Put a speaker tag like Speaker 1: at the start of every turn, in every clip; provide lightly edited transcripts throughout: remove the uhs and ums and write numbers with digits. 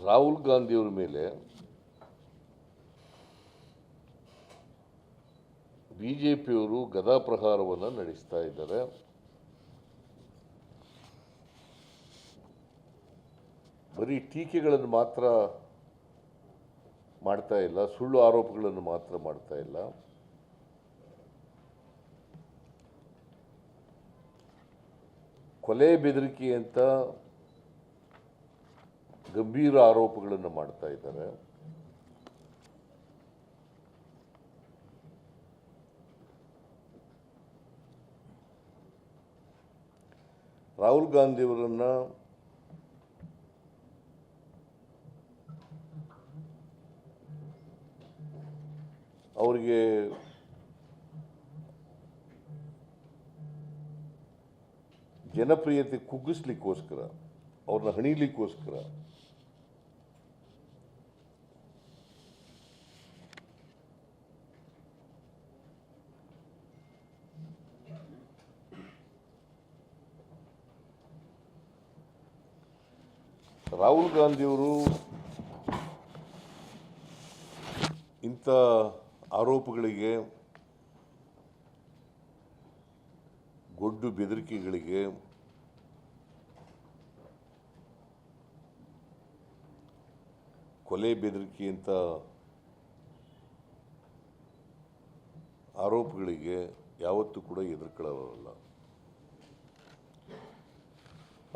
Speaker 1: ರಾಹುಲ್ ಗಾಂಧಿಯವರ ಮೇಲೆ ಬಿಜೆಪಿಯವರು ಗದಾಪ್ರಹಾರವನ್ನು ನಡೆಸ್ತಾ ಇದ್ದಾರೆ. ಬರೀ ಟೀಕೆಗಳನ್ನು ಮಾತ್ರ ಮಾಡ್ತಾ ಇಲ್ಲ, ಸುಳ್ಳು ಆರೋಪಗಳನ್ನು ಮಾತ್ರ ಮಾಡ್ತಾ ಇಲ್ಲ, ಕೊಲೆ ಬೆದರಿಕೆ ಅಂತ ಗಂಭೀರ ಆರೋಪಗಳನ್ನು ಮಾಡ್ತಾ ಇದ್ದಾರೆ. ರಾಹುಲ್ ಗಾಂಧಿಯವರನ್ನ ಅವರಿಗೆ ಜನಪ್ರಿಯತೆ ಕುಗ್ಗಿಸ್ಲಿಕ್ಕೋಸ್ಕರ, ಅವ್ರನ್ನ ಹಣಿಲಿಕ್ಕೋಸ್ಕರ ರಾಹುಲ್ ಗಾಂಧಿಯವರು ಇಂಥ ಆರೋಪಗಳಿಗೆ, ಗೊಡ್ಡು ಬೆದರಿಕೆಗಳಿಗೆ ಕೊಲೆ ಬೆದರಿಕೆ ಅಂತ ಆರೋಪಗಳಿಗೆ ಯಾವತ್ತೂ ಕೂಡ ಹೆದರ್ಕೊಳ್ಳೋರಲ್ಲ.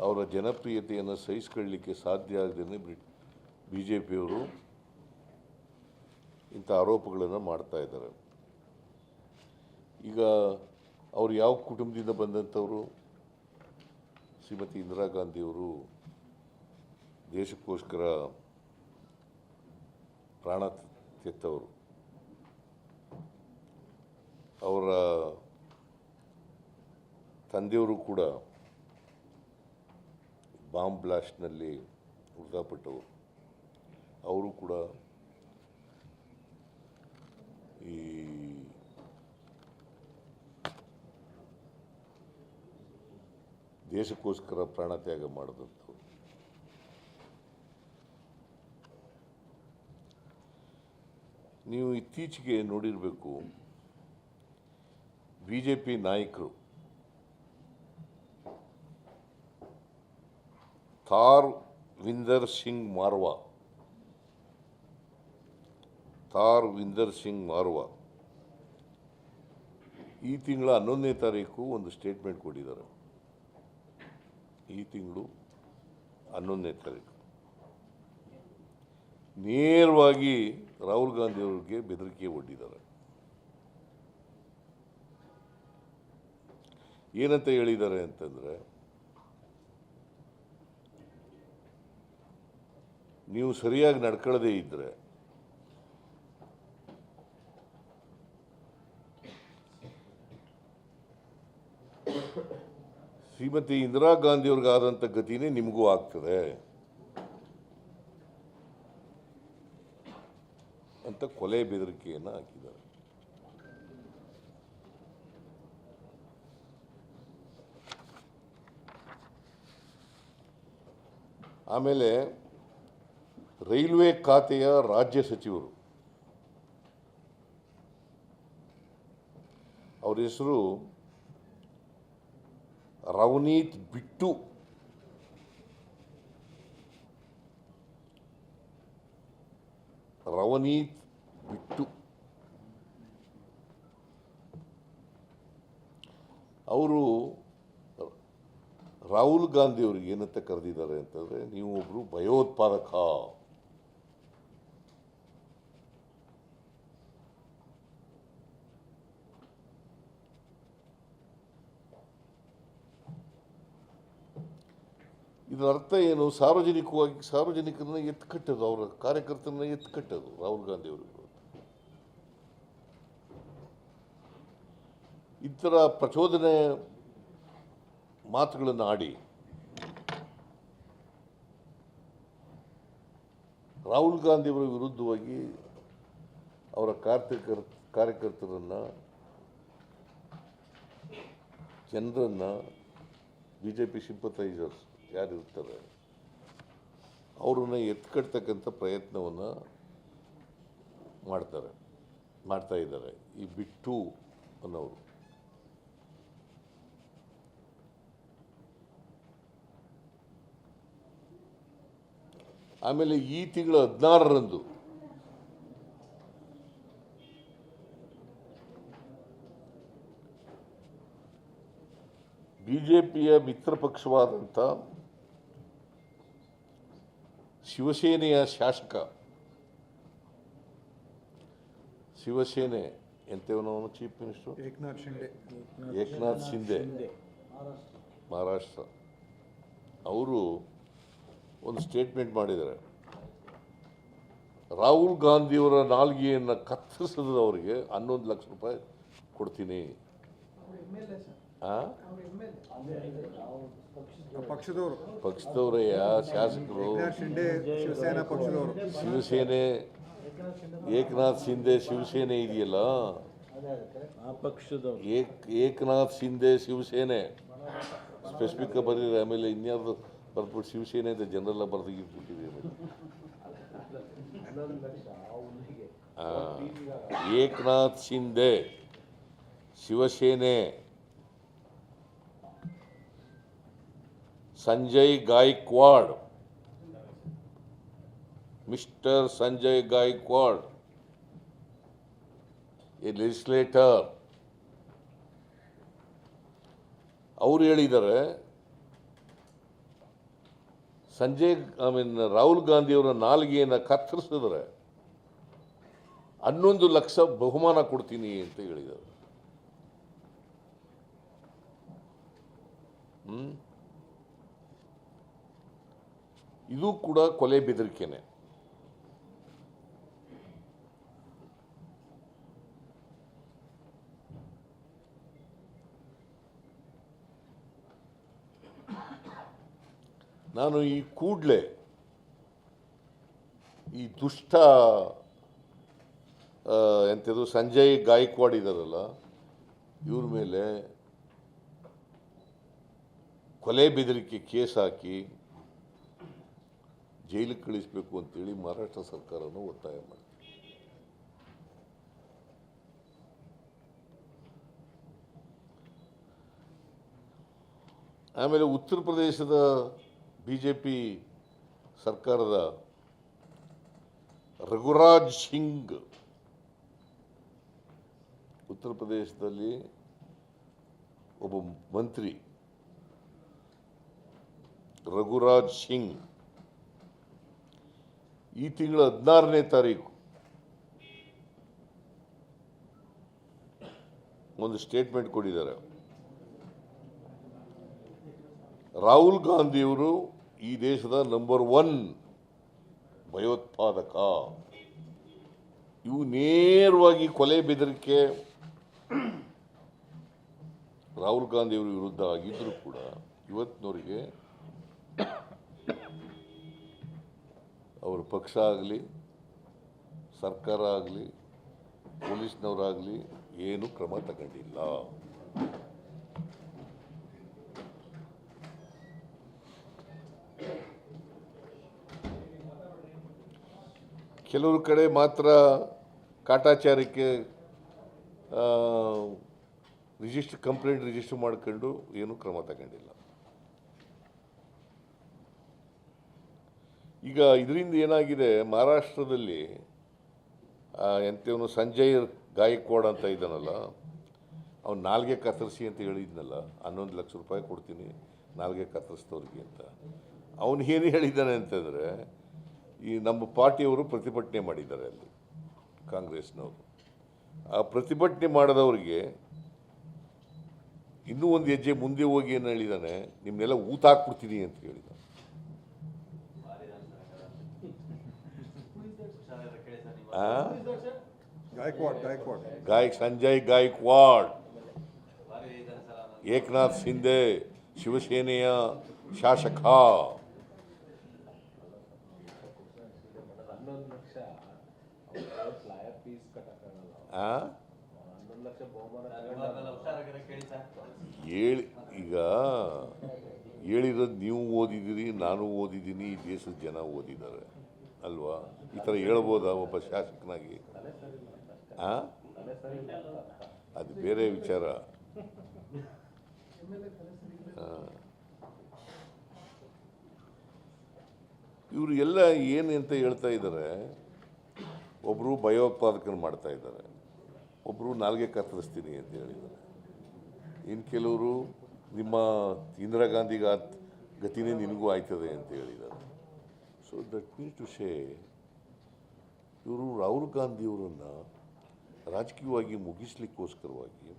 Speaker 1: ಅವರ ಜನಪ್ರಿಯತೆಯನ್ನು ಸಹಿಸಿಕೊಳ್ಳಲಿಕ್ಕೆ ಸಾಧ್ಯ ಆಗದೇ ಬಿಜೆಪಿಯವರು ಇಂಥ ಆರೋಪಗಳನ್ನು ಮಾಡ್ತಾ ಇದ್ದಾರೆ. ಈಗ ಅವರು ಯಾವ ಕುಟುಂಬದಿಂದ ಬಂದಂಥವರು? ಶ್ರೀಮತಿ ಇಂದಿರಾ ಗಾಂಧಿಯವರು ದೇಶಕ್ಕೋಸ್ಕರ ಪ್ರಾಣ ತೆತ್ತವರು. ಅವರ ತಂದೆಯವರು ಕೂಡ ಬಾಂಬ್ ಬ್ಲಾಸ್ಟ್ನಲ್ಲಿ ಮೃತಪಟ್ಟವರು. ಅವರು ಕೂಡ ಈ ದೇಶಕ್ಕೋಸ್ಕರ ಪ್ರಾಣತ್ಯಾಗ ಮಾಡಿದಂಥವ್ರು. ನೀವು ಇತ್ತೀಚೆಗೆ ನೋಡಿರಬೇಕು, ಬಿಜೆಪಿ ನಾಯಕರು ತಾರ್ವಿಂದರ್ ಸಿಂಗ್ ಮಾರ್ವಾ ಈ ತಿಂಗಳ 11ನೇ ತಾರೀಕು ಒಂದು ಸ್ಟೇಟ್ಮೆಂಟ್ ಕೊಟ್ಟಿದ್ದಾರೆ. ಈ ತಿಂಗಳು 11ನೇ ತಾರೀಕು ನೇರವಾಗಿ ರಾಹುಲ್ ಗಾಂಧಿ ಅವರಿಗೆ ಬೆದರಿಕೆ ಒಡ್ಡಿದ್ದಾರೆ. ಏನಂತ ಹೇಳಿದ್ದಾರೆ ಅಂತಂದರೆ, ನೀವು ಸರಿಯಾಗಿ ನಡ್ಕೊಳ್ಳದೇ ಇದ್ದರೆ ಶ್ರೀಮತಿ ಇಂದಿರಾ ಗಾಂಧಿಯವ್ರಿಗಾದಂಥ ಗತಿನೇ ನಿಮಗೂ ಆಗ್ತದೆ ಅಂತ ಕೊಲೆ ಬೆದರಿಕೆಯನ್ನು ಹಾಕಿದ್ದಾರೆ. ಆಮೇಲೆ ರೈಲ್ವೆ ಖಾತೆಯ ರಾಜ್ಯ ಸಚಿವರು, ಅವ್ರ ಹೆಸರು ರವನೀತ್ ಬಿಟ್ಟು. ಅವರು ರಾಹುಲ್ ಗಾಂಧಿ ಅವರಿಗೆ ಏನಂತ ಕರೆದಿದ್ದಾರೆ ಅಂತಂದರೆ, ನೀವು ಒಬ್ಬರು ಭಯೋತ್ಪಾದಕ, ಇದರ ಅರ್ಥ ಏನು? ಸಾರ್ವಜನಿಕರನ್ನ ಎತ್ಕಟ್ಟೋದು, ಅವರ ಕಾರ್ಯಕರ್ತರನ್ನ ಎತ್ಕಟ್ಟೋದು ರಾಹುಲ್ ಗಾಂಧಿ ಅವರು. ಈ ಥರ ಪ್ರಚೋದನೆ ಮಾತುಗಳನ್ನು ಆಡಿ ರಾಹುಲ್ ಗಾಂಧಿಯವರ ವಿರುದ್ಧವಾಗಿ ಅವರ ಕಾರ್ಯಕರ್ತರನ್ನು, ಜನರನ್ನು, ಬಿ ಜೆ ಪಿ ಸಿಂಪಥೈಸರ್ಸ್ ಯಾರಿರ್ತಾರೆ ಅವ್ರನ್ನ ಎತ್ಕಡ್ತಕ್ಕಂಥ ಪ್ರಯತ್ನವನ್ನು ಮಾಡ್ತಾ ಇದ್ದಾರೆ ಈ ಬಿಟ್ಟು ಅನ್ನೋರು. ಆಮೇಲೆ ಈ ತಿಂಗಳ 16ರಂದು ಬಿಜೆಪಿಯ ಮಿತ್ರ ಪಕ್ಷವಾದಂಥ ಶಿವಸೇನೆಯ ಶಾಸಕ, ಶಿವಸೇನೆ ಎಂತವನವನು ಚೀಫ್ ಮಿನಿಸ್ಟರ್ ಏಕನಾಥ್ ಶಿಂದೆ ಮಹಾರಾಷ್ಟ್ರ, ಅವರು ಒಂದು ಸ್ಟೇಟ್ಮೆಂಟ್ ಮಾಡಿದ್ದಾರೆ. ರಾಹುಲ್ ಗಾಂಧಿಯವರ ನಾಲ್ಗೆಯನ್ನು ಕತ್ತರಿಸಿದವರಿಗೆ 11 ಲಕ್ಷ ರೂಪಾಯಿ ಕೊಡ್ತೀನಿ. ಪಕ್ಷದವರಯ್ಯ, ಶಾಸಕರು, ಶಿವಸೇನೆ, ಏಕನಾಥ್ ಶಿಂದೆ ಶಿವಸೇನೆ ಇದೆಯಲ್ಲ, ಏಕನಾಥ್ ಶಿಂದೆ ಶಿವಸೇನೆ ಸ್ಪೆಸಿಫಿಕ್ ಬರೀರಿ. ಆಮೇಲೆ ಇನ್ಯಾರ್ದು ಬರ್ಬಿಟ್ಟು ಶಿವಸೇನೆ ಅಂತ ಜನರೆಲ್ಲ ಬರ್ದಿಟ್ಬಿಟ್ಟಿದೆ. Eknath Shinde Shiv Sena, Sanjay Gaikwad, mister Sanjay Gaikwad, a legislator, ಅವರು ಹೇಳಿದ್ದಾರೆ ರಾಹುಲ್ ಗಾಂಧಿಯವರ ನಾಲ್ಗೆಯನ್ನು ಕತ್ತರಿಸಿದ್ರೆ 11 ಲಕ್ಷ ಬಹುಮಾನ ಕೊಡ್ತೀನಿ ಅಂತ ಹೇಳಿದ್ದಾರೆ. ಇದು ಕೂಡ ಕೊಲೆ ಬೆದರಿಕೆನೆ. ನಾನು ಈ ಕೂಡಲೇ ಈ ದುಷ್ಟ ಎಂಥದ್ದು ಸಂಜಯ್ ಗಾಯಕ್ವಾಡ್ ಇದ್ದಾರಲ್ಲ, ಇವ್ರ ಮೇಲೆ ಕೊಲೆ ಬೆದರಿಕೆ ಕೇಸ್ ಹಾಕಿ ಜೈಲಿಗೆ ಕಳಿಸಬೇಕು ಅಂತೇಳಿ ಮಹಾರಾಷ್ಟ್ರ ಸರ್ಕಾರನೂ ಒತ್ತಾಯ ಮಾಡಿದೆ. ಆಮೇಲೆ ಉತ್ತರ ಪ್ರದೇಶದ ಬಿಜೆಪಿ ಸರ್ಕಾರದ ರಘುರಾಜ್ ಸಿಂಗ್, ಉತ್ತರ ಪ್ರದೇಶದಲ್ಲಿ ಒಬ್ಬ ಮಂತ್ರಿ ರಘುರಾಜ್ ಸಿಂಗ್ ಈ ತಿಂಗಳ 16ನೇ ತಾರೀಕು ಒಂದು ಸ್ಟೇಟ್ಮೆಂಟ್ ಕೊಟ್ಟಿದ್ದಾರೆ. ರಾಹುಲ್ ಗಾಂಧಿಯವರು ಈ ದೇಶದ ನಂಬರ್ 1 ಭಯೋತ್ಪಾದಕ. ಇವು ನೇರವಾಗಿ ಕೊಲೆ ಬೆದರಿಕೆ ರಾಹುಲ್ ಗಾಂಧಿಯವರ ವಿರುದ್ಧ ಆಗಿದ್ದರೂ ಕೂಡ ಇವತ್ತಿನವರಿಗೆ ಅವರ ಪಕ್ಷ ಆಗಲಿ, ಸರ್ಕಾರ ಆಗಲಿ, ಪೊಲೀಸ್ನವರಾಗಲಿ ಏನು ಕ್ರಮ ತಗೊಂಡಿಲ್ಲ. ಕೆಲವರು ಕಡೆ ಮಾತ್ರ ಕಾಟಾಚಾರಕ್ಕೆ ಕಂಪ್ಲೇಂಟ್ ರಿಜಿಸ್ಟರ್ ಮಾಡ್ಕೊಂಡು ಏನೂ ಕ್ರಮ ತಗೊಂಡಿಲ್ಲ. ಈಗ ಇದರಿಂದ ಏನಾಗಿದೆ, ಮಹಾರಾಷ್ಟ್ರದಲ್ಲಿ ಎಂಥವನು ಸಂಜಯ್ ಗಾಯಕ್ವಾಡ್ ಅಂತ ಇದ್ದಾನಲ್ಲ, ಅವ್ನು ನಾಲ್ಗೆ ಕತ್ತರಿಸಿ ಅಂತ ಹೇಳಿದ್ನಲ್ಲ, 11 ಲಕ್ಷ ರೂಪಾಯಿ ಕೊಡ್ತೀನಿ ನಾಲ್ಗೆ ಕತ್ತರಿಸಿದವ್ರಿಗೆ ಅಂತ. ಅವನು ಏನು ಹೇಳಿದ್ದಾನೆ ಅಂತಂದರೆ, ಈ ನಮ್ಮ ಪಾರ್ಟಿಯವರು ಪ್ರತಿಭಟನೆ ಮಾಡಿದ್ದಾರೆ ಅಲ್ಲಿ, ಕಾಂಗ್ರೆಸ್ನವರು. ಆ ಪ್ರತಿಭಟನೆ ಮಾಡಿದವರಿಗೆ ಇನ್ನೂ ಒಂದು ಹೆಜ್ಜೆ ಮುಂದೆ ಹೋಗಿ ಏನು ಹೇಳಿದ್ದಾನೆ, ನಿಮ್ಮನ್ನೆಲ್ಲ ಊತ ಹಾಕ್ಬಿಡ್ತೀನಿ ಅಂತ ಹೇಳಿದ. ಸಂಜಯ್ ಗಾಯಕ್ವಾಡ್, ಏಕನಾಥ್ ಶಿಂದೆ ಶಿವಸೇನೆಯ ಶಾಸಕ. ಹೇಳಿ, ಈಗ ಹೇಳಿರೋದು ನೀವು ಓದಿದ್ದೀರಿ, ನಾನು ಓದಿದ್ದೀನಿ, ಈ ದೇಶದ ಜನ ಓದಿದ್ದಾರೆ ಅಲ್ವಾ? ಈ ಥರ ಹೇಳ್ಬೋದಾ ಒಬ್ಬ ಶಾಸಕನಾಗಿ? ಅದು ಬೇರೆ ವಿಚಾರ. ಇವರು ಎಲ್ಲ ಏನು ಅಂತ ಹೇಳ್ತಾ ಇದ್ದಾರೆ. ಒಬ್ಬರು ಭಯೋತ್ಪಾದಕನ ಮಾಡ್ತಾ ಇದ್ದಾರೆ, ಒಬ್ಬರು ನಾಲ್ಗೆ ಕತ್ತರಿಸ್ತೀನಿ ಅಂತ ಹೇಳಿದ್ದಾರೆ. ಇನ್ನು ಕೆಲವರು ನಿಮ್ಮ ಇಂದಿರಾ ಗಾಂಧಿಗೆ ಗತಿನೇ ನಿನಗೂ ಆಯ್ತದೆ ಅಂತ ಹೇಳಿದ್ದಾರೆ. So that means to say ಇವರು ರಾಹುಲ್ ಗಾಂಧಿಯವರನ್ನು ರಾಜಕೀಯವಾಗಿ ಮುಗಿಸ್ಲಿಕ್ಕೋಸ್ಕರವಾಗಿ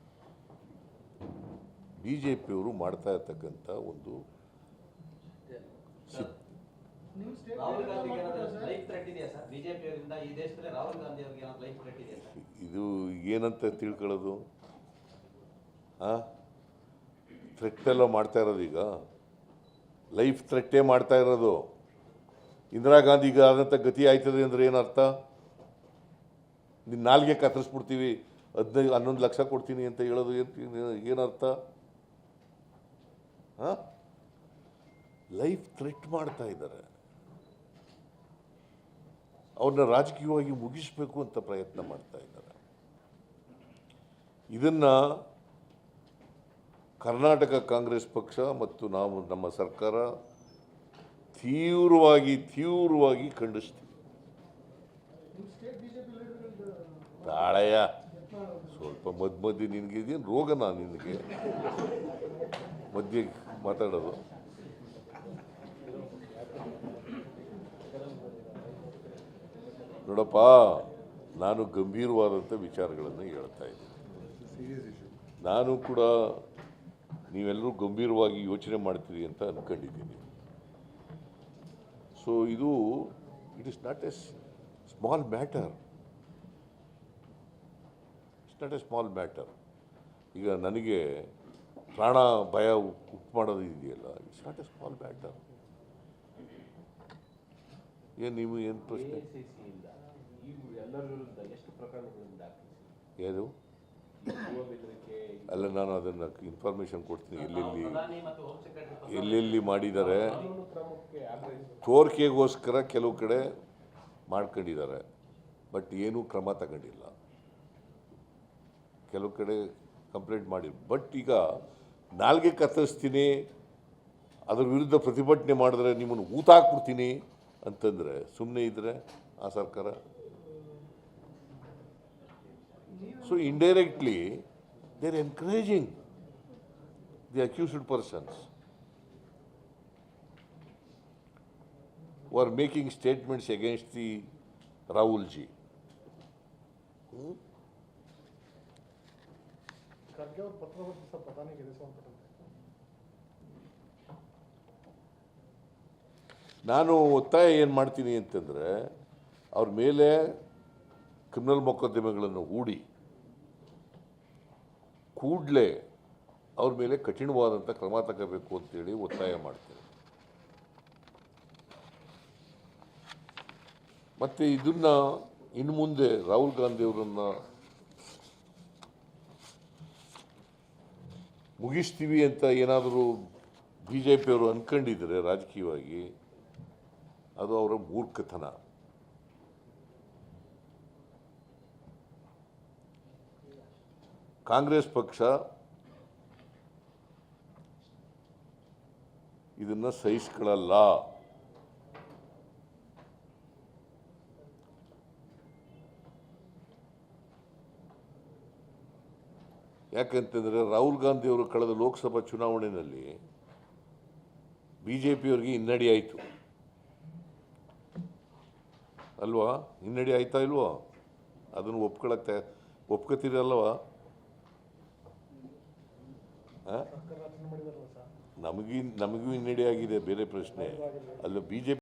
Speaker 1: ಬಿ ಜೆ ಪಿಯವರು ಮಾಡ್ತಾ ಇರ್ತಕ್ಕಂಥ ಒಂದು ಇದು ಏನಂತ ತಿಳ್ಕೊಳ್ಳೋದು? ಥ್ರೆಟ್ ಎಲ್ಲ ಮಾಡ್ತಾ ಇರೋದು, ಈಗ ಲೈಫ್ ಥ್ರೆಟ್ಟೇ ಮಾಡ್ತಾ ಇರೋದು. ಇಂದಿರಾ ಗಾಂಧಿಗೆ ಆದಂಥ ಗತಿ ಆಯ್ತದೆ ಅಂದರೆ ಏನರ್ಥ? ನಿನ್ನ ನಾಲ್ಗೆ ಕತ್ತರಿಸ್ಬಿಡ್ತೀವಿ, 11 ಲಕ್ಷ ಕೊಡ್ತೀನಿ ಅಂತ ಹೇಳೋದು ಏನರ್ಥ? ಲೈಫ್ ಥ್ರೆಟ್ ಮಾಡ್ತಾ ಇದ್ದಾರೆ. ಅವ್ರನ್ನ ರಾಜಕೀಯವಾಗಿ ಮುಗಿಸ್ಬೇಕು ಅಂತ ಪ್ರಯತ್ನ ಮಾಡ್ತಾ ಇದ್ದಾರೆ. ಇದನ್ನು ಕರ್ನಾಟಕ ಕಾಂಗ್ರೆಸ್ ಪಕ್ಷ ಮತ್ತು ನಮ್ಮ ಸರ್ಕಾರ ತೀವ್ರವಾಗಿ ಖಂಡಿಸ್ತೀವಿ. ತಾಳಯ್ಯ, ಸ್ವಲ್ಪ ಮಧ್ಯೆ ನಿನಗೆ ಇದೇನು ರೋಗನಾ ನಿನಗೆ ಮಧ್ಯೆ ಮಾತಾಡೋದು? ನೋಡಪ್ಪ, ನಾನು ಗಂಭೀರವಾದಂಥ ವಿಚಾರಗಳನ್ನು ಹೇಳ್ತಾ ಇದ್ದೀನಿ. ನಾನು ಕೂಡ ನೀವೆಲ್ಲರೂ ಗಂಭೀರವಾಗಿ ಯೋಚನೆ ಮಾಡ್ತೀರಿ ಅಂತ ಅಂದ್ಕೊಂಡಿದ್ದೀನಿ. So it is not A small matter. It's not A small matter. ಈಗ ನನಗೆ ಪ್ರಾಣ ಭಯ ಉಂಟು ಮಾಡೋದು ಇದೆಯಲ್ಲ, it's not A small matter. ನೀವು ಏನು ಪ್ರಶ್ನೆ? ಏನು ಅಲ್ಲ, ನಾನು ಅದನ್ನು ಇನ್ಫಾರ್ಮೇಷನ್ ಕೊಡ್ತೀನಿ. ಎಲ್ಲೆಲ್ಲಿ ಮಾಡಿದ್ದಾರೆ, ತೋರಿಕೆಗೋಸ್ಕರ ಕೆಲವು ಕಡೆ ಮಾಡ್ಕೊಂಡಿದ್ದಾರೆ, ಬಟ್ ಏನೂ ಕ್ರಮ ತಗೊಂಡಿಲ್ಲ. ಕೆಲವು ಕಡೆ ಕಂಪ್ಲೇಂಟ್ ಮಾಡಿ, ಬಟ್ ಈಗ ನಾಲ್ಗೆ ಕತ್ತರಿಸ್ತೀನಿ, ಅದ್ರ ವಿರುದ್ಧ ಪ್ರತಿಭಟನೆ ಮಾಡಿದ್ರೆ ನಿಮ್ಮನ್ನು ಊತಾಕ್ಬಿಡ್ತೀನಿ ಅಂತಂದರೆ ಸುಮ್ಮನೆ ಇದ್ದರೆ ಆ ಸರ್ಕಾರ. So indirectly they are encouraging the accused persons who are making statements against the Rahul ji. ನಾನು ಒತ್ತಾಯ ಏನು ಮಾಡ್ತೀನಿ ಅಂತಂದರೆ, ಅವ್ರ ಮೇಲೆ ಕ್ರಿಮಿನಲ್ ಮೊಕದ್ದಮೆಗಳನ್ನು ಹೂಡಿ ಕೂಡಲೇ ಅವ್ರ ಮೇಲೆ ಕಠಿಣವಾದಂಥ ಕ್ರಮ ತಗೋಬೇಕು ಅಂತೇಳಿ ಒತ್ತಾಯ ಮಾಡ್ತೇನೆ. ಮತ್ತು ಇದನ್ನು ಇನ್ನು ಮುಂದೆ ರಾಹುಲ್ ಗಾಂಧಿಯವರನ್ನು ಮುಗಿಸ್ತೀವಿ ಅಂತ ಏನಾದರೂ ಬಿ ಜೆ ಪಿಯವರು ಅಂದ್ಕೊಂಡಿದ್ರೆ ರಾಜಕೀಯವಾಗಿ, ಅದು ಅವರ ಮೂರ್ಖತನ. ಕಾಂಗ್ರೆಸ್ ಪಕ್ಷ ಇದನ್ನು ಸಹಿಸ್ಕೊಳ್ಳಲ್ಲ. ಯಾಕಂತಂದರೆ ರಾಹುಲ್ ಗಾಂಧಿಯವರು ಕಳೆದ ಲೋಕಸಭಾ ಚುನಾವಣೆಯಲ್ಲಿ ಬಿ ಜೆ ಪಿಯವರಿಗೆ ಹಿನ್ನಡೆ ಆಯಿತು ಅಲ್ವಾ? ಹಿನ್ನಡೆ ಆಯ್ತಾ ಇಲ್ವಾ? ಅದನ್ನು ಒಪ್ಕೋತೀರಲ್ವಾ? ನಮಗೂ ಹಿನ್ನಡೆ ಆಗಿದೆ, ಬೇರೆ ಪ್ರಶ್ನೆ ಅಲ್ಲ. BJP